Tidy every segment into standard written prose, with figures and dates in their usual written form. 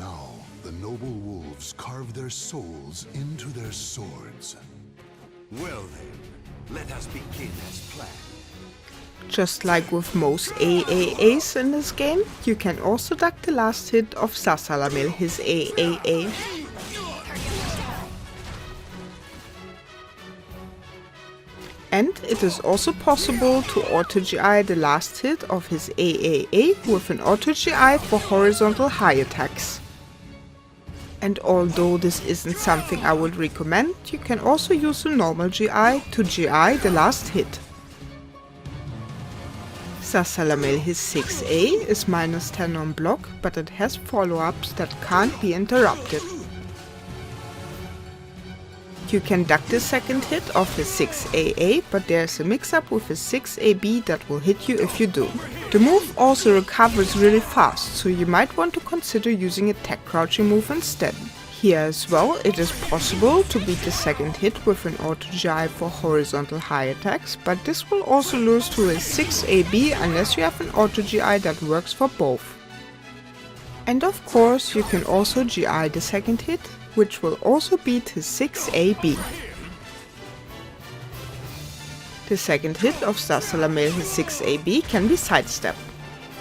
now, the noble wolves carve their souls into their swords. Well then, let us begin as planned. Just like with most AAAs in this game, you can also duck the last hit of Zasalamel, his AAA. And it is also possible to auto-GI the last hit of his AAA with an auto-GI for horizontal high attacks. And although this isn't something I would recommend, you can also use a normal GI to GI the last hit. Zasalamel, his 6A, is -10 on block, but it has follow-ups that can't be interrupted. You can duck the second hit of his 6AA, but there's a mix-up with his 6AB that will hit you if you do. The move also recovers really fast, so you might want to consider using a tech crouching move instead. Here as well, it is possible to beat the second hit with an auto-GI for horizontal high attacks, but this will also lose to his 6AB unless you have an auto-GI that works for both. And of course, you can also GI the second hit, which will also beat his 6AB. The second hit of Zasalamel, his 6AB, can be sidestepped.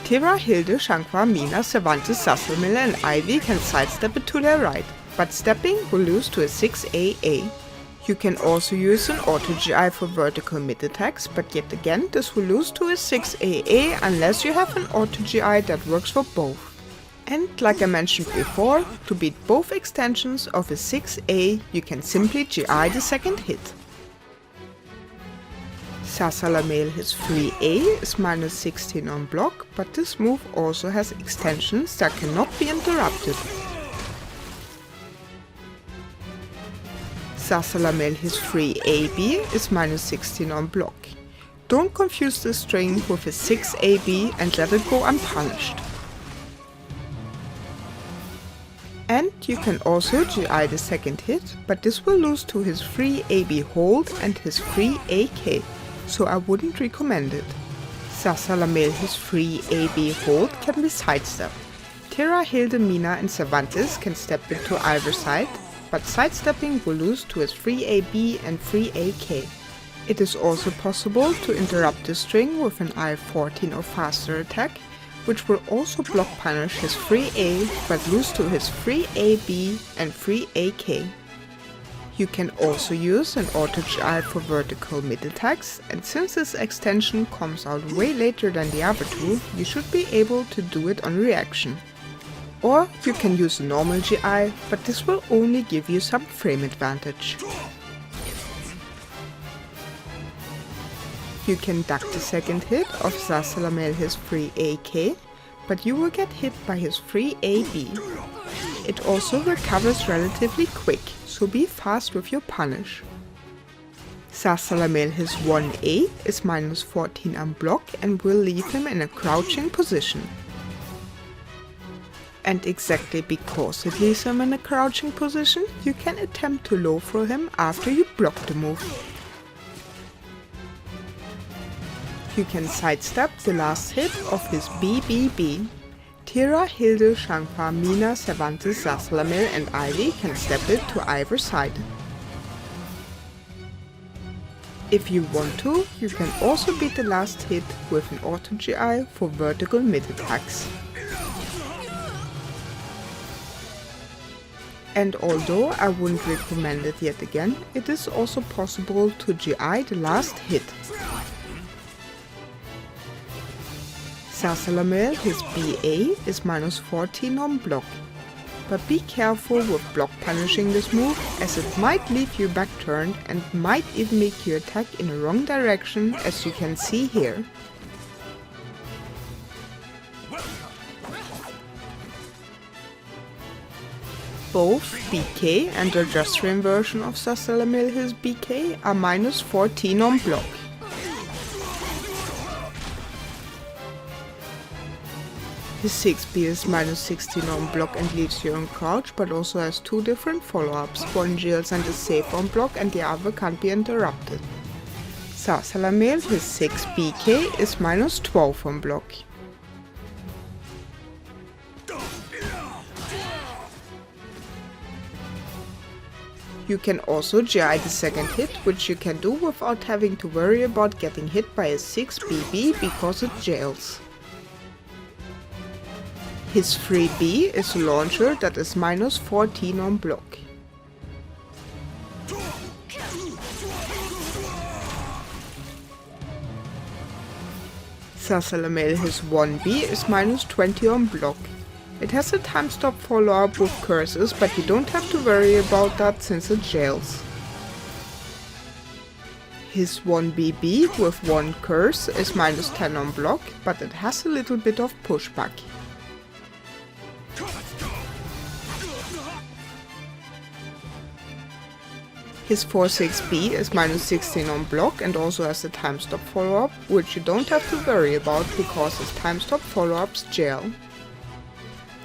Tira, Hilde, Shankwa, Mina, Cervantes, Zasalamel and Ivy can sidestep it to their right, but stepping will lose to a 6AA. You can also use an auto-GI for vertical mid attacks, but yet again this will lose to a 6AA unless you have an auto-GI that works for both. And like I mentioned before, to beat both extensions of a 6A, you can simply GI the second hit. Zasalamel, his 3A, is -16 on block, but this move also has extensions that cannot be interrupted. Zasalamel, his 3AB, is -16 on block. Don't confuse this string with his 6AB and let it go unpunished. And you can also GI the second hit, but this will lose to his 3AB hold and his 3AK, so I wouldn't recommend it. Zasalamel, his 3AB hold can be sidestepped. Tira, Hilde, Mina and Cervantes can step it to either side, but sidestepping will lose to his 3AB and 3AK. It is also possible to interrupt the string with an I-14 or faster attack, which will also block punish his 3A but lose to his 3AB and 3AK. You can also use an auto-GI for vertical mid attacks, and since this extension comes out way later than the other two, you should be able to do it on reaction. Or you can use a normal GI, but this will only give you some frame advantage. You can duck the second hit of Zasalamel, his 3AK, but you will get hit by his 3AB. It also recovers relatively quick, so be fast with your punish. Zasalamel, his 1A, is -14 on block and will leave him in a crouching position. And exactly because it leaves him in a crouching position, you can attempt to low throw him after you block the move. You can sidestep the last hit of his BBB. Tira, Hilde, Shankwa, Mina, Cervantes, Zasalamel and Ivy can step it to either side. If you want to, you can also beat the last hit with an auto-GI for vertical mid attacks. And although I wouldn't recommend it yet again, it is also possible to GI the last hit. Zasalamel, his BA, is -14 on block, but be careful with block punishing this move, as it might leave you back turned and might even make you attack in the wrong direction, as you can see here. Both BK and the Austrian version of Zasalamel, his BK, are -14 on block. His 6B is -16 on block and leaves you on crouch, but also has two different follow-ups. One jails and is safe on block and the other can't be interrupted. Zasalamel, his 6BK, is -12 on block. You can also GI the second hit, which you can do without having to worry about getting hit by a 6BB because it jails. His free B is a launcher that is minus 14 on block. Zasalamel, his 1B is minus 20 on block. It has a time stop follow-up with curses, but you don't have to worry about that since it jails. His 1BB with 1 curse is minus 10 on block, but it has a little bit of pushback. His 4-6B is minus 16 on block and also has a time stop follow-up, which you don't have to worry about because his time stop follow-ups jail.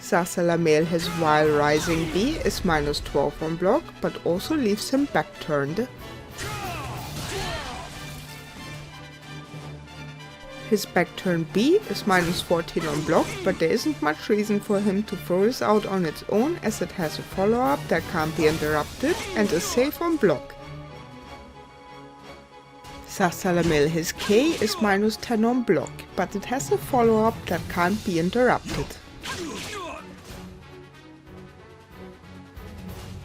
Zasalamel, his While Rising B is minus 12 on block, but also leaves him back-turned. His back-turn B is minus 14 on block, but there isn't much reason for him to throw this out on its own as it has a follow-up that can't be interrupted and is safe on block. Zasalamel, his K is minus 10 on block, but it has a follow-up that can't be interrupted.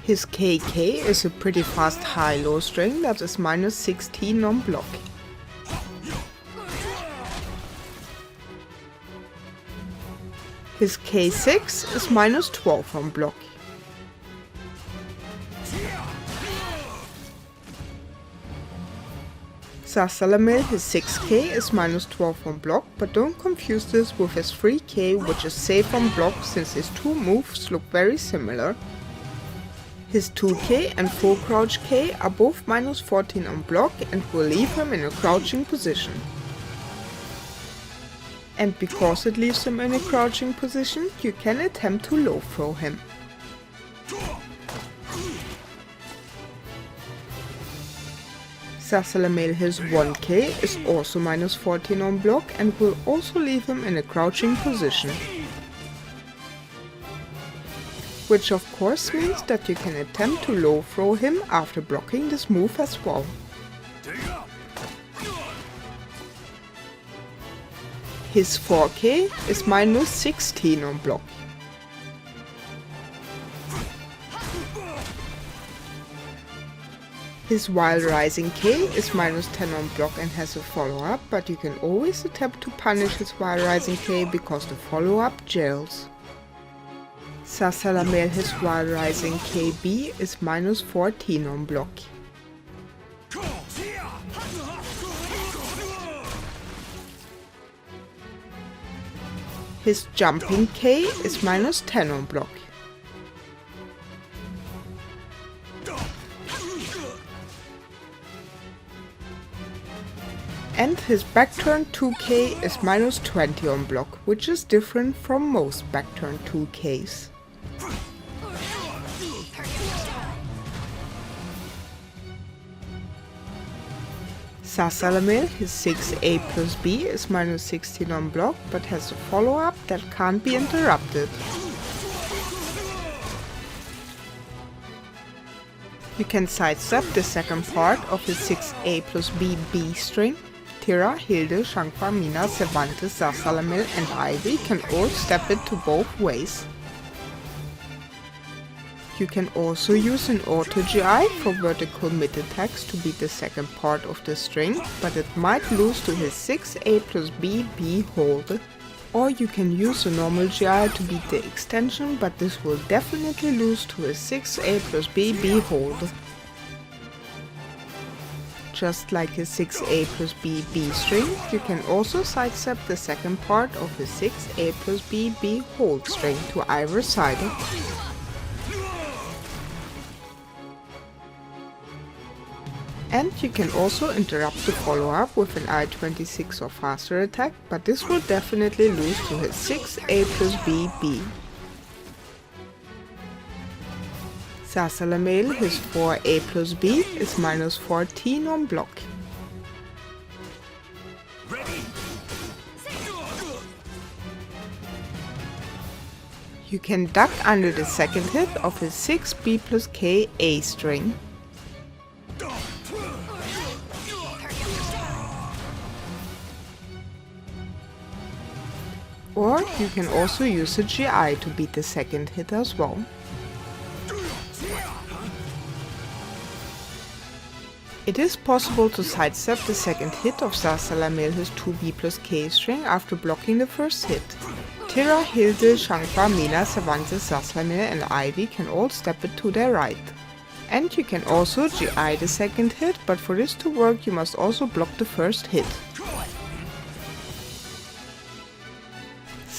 His KK is a pretty fast high-low string that is minus 16 on block. His K6 is minus 12 on block. Zasalamel, his 6K is minus 12 on block, but don't confuse this with his 3K, which is safe on block since his two moves look very similar. His 2K and full crouch K are both minus 14 on block and will leave him in a crouching position. And because it leaves him in a crouching position, you can attempt to low throw him. Zasalamel, his 1K is also minus 14 on block and will also leave him in a crouching position. Which of course means that you can attempt to low throw him after blocking this move as well. His 4K is minus 16 on block. His While Rising K is minus 10 on block and has a follow-up, but you can always attempt to punish his While Rising K because the follow-up jails. Zasalamel, his While Rising KB is minus 14 on block. His Jumping K is minus 10 on block. And his back-turn 2K is minus 20 on block, which is different from most back-turn 2Ks. Zasalamel, his 6A plus B is minus 16 on block, but has a follow-up that can't be interrupted. You can sidestep the second part of his 6A plus B B string. Tira, Hilde, Shankar, Mina, Cervantes, Zasalamel and Ivy can all step it to both ways. You can also use an auto GI for vertical mid attacks to beat the second part of the string, but it might lose to his 6A plus B B hold. Or you can use a normal GI to beat the extension, but this will definitely lose to his 6A plus B B hold. Just like his 6A plus B B string, you can also sidestep the second part of his 6A plus B B hold string to either side. And you can also interrupt the follow-up with an I-26 or faster attack, but this will definitely lose to his 6A plus B B. Zasalamel, his 4A plus B is minus 14 on block. You can duck under the second hit of his 6B plus K A string. Or you can also use the GI to beat the second hit as well. It is possible to sidestep the second hit of Zasalamel his 2B plus K string after blocking the first hit. Terra, Hilde, Shankar, Mina, Cervantes, Zasalamel and Ivy can all step it to their right. And you can also GI the second hit, but for this to work you must also block the first hit.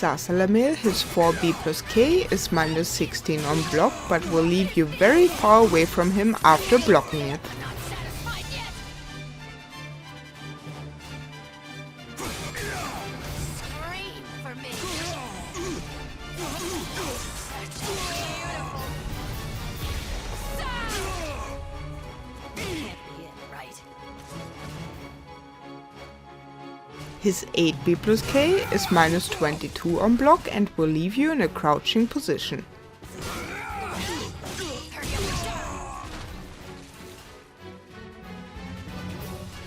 Zasalamel, his 4B plus K is minus 16 on block, but will leave you very far away from him after blocking it. His 8B plus K is minus 22 on block and will leave you in a crouching position.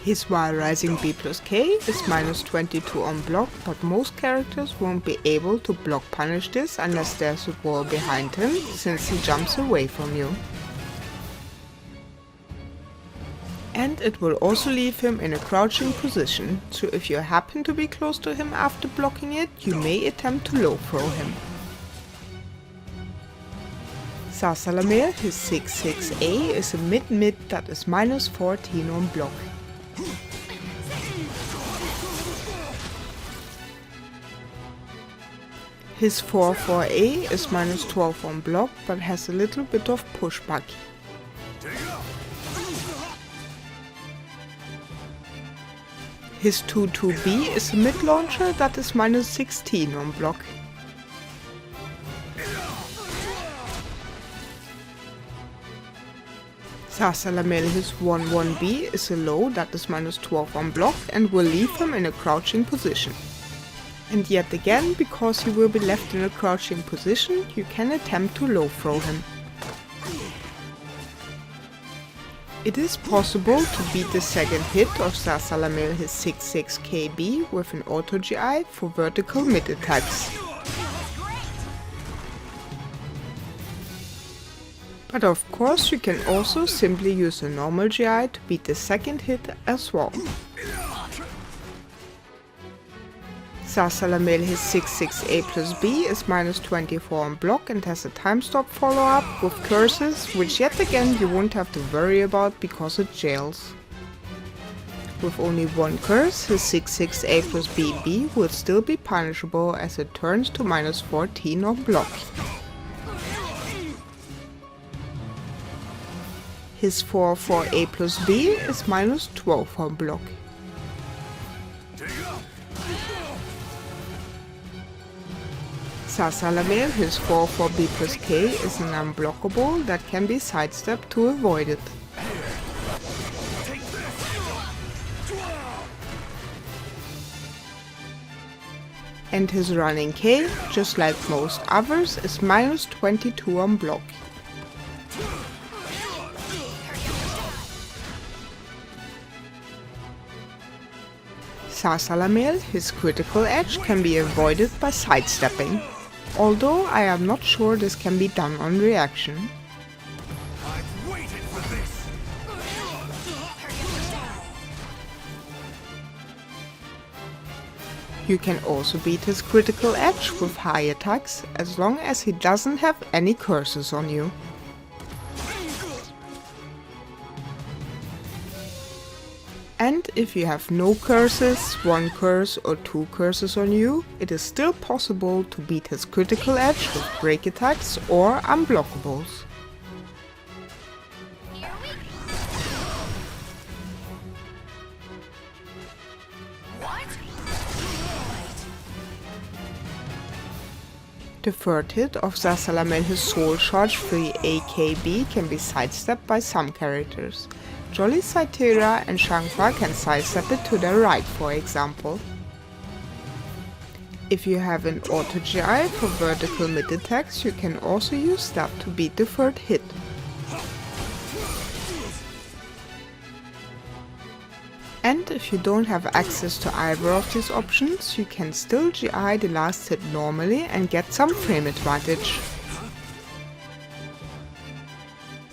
His Y rising B plus K is minus 22 on block, but most characters won't be able to block punish this unless there's a wall behind him, since he jumps away from you. And it will also leave him in a crouching position, so if you happen to be close to him after blocking it, you may attempt to low throw him. Zasalamel, his 6-6A is a mid-mid that is minus 14 on block. His 4-4A is minus 12 on block, but has a little bit of pushback. His 2-2B is a mid-launcher that is minus 16 on block. Zasalamel, his 1-1B is a low that is minus 12 on block and will leave him in a crouching position. And yet again, because he will be left in a crouching position, you can attempt to low throw him. It is possible to beat the second hit of Zasalamel his 6-6KB with an auto GI for vertical mid attacks. But of course you can also simply use a normal GI to beat the second hit as well. Zasalamel, his 6-6A plus B is minus 24 on block and has a time stop follow up with curses, which yet again you won't have to worry about because it jails. With only one curse, his 6-6A plus BB will still be punishable as it turns to minus 14 on block. His 4-4A plus B is minus 12 on block. Zasalamel, his 4-4B plus K is an unblockable that can be sidestepped to avoid it. And his running K, just like most others, is minus 22 on block. Zasalamel, his critical edge can be avoided by sidestepping, although I am not sure this can be done on reaction. I've waited for this. You can also beat his critical edge with high attacks, as long as he doesn't have any curses on you. And if you have no curses, one curse or two curses on you, it is still possible to beat his critical edge with break attacks or unblockables. The third hit of Zasalamel, his Soul Charge 3 AKB can be sidestepped by some characters. Jolly Saitera and Shankar can sidestep it to their right, for example. If you have an auto GI for vertical mid attacks, you can also use that to beat the third hit. And if you don't have access to either of these options, you can still GI the last hit normally and get some frame advantage.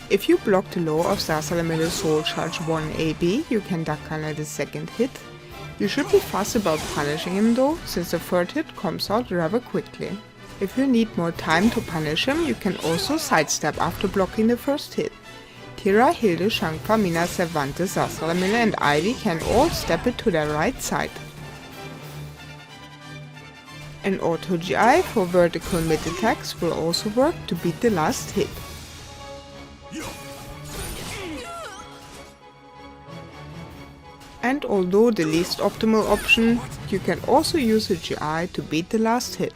If you block the law of Zasalamel's Soul Charge 1 AB, you can duck under the second hit. You should be fast about punishing him though, since the third hit comes out rather quickly. If you need more time to punish him, you can also sidestep after blocking the first hit. Tira, Hilde, Shankar, Mina, Cervantes, Zasalamel and Ivy can all step it to their right side. An auto GI for vertical mid attacks will also work to beat the last hit. And although the least optimal option, you can also use a GI to beat the last hit.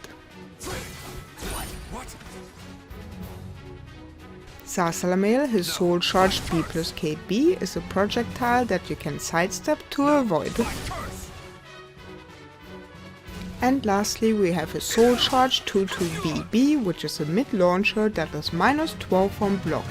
Zasalamel, his Soul Charge B plus KB, is a projectile that you can sidestep to avoid. And lastly we have his Soul Charge 22BB, which is a mid launcher that is -12 on block.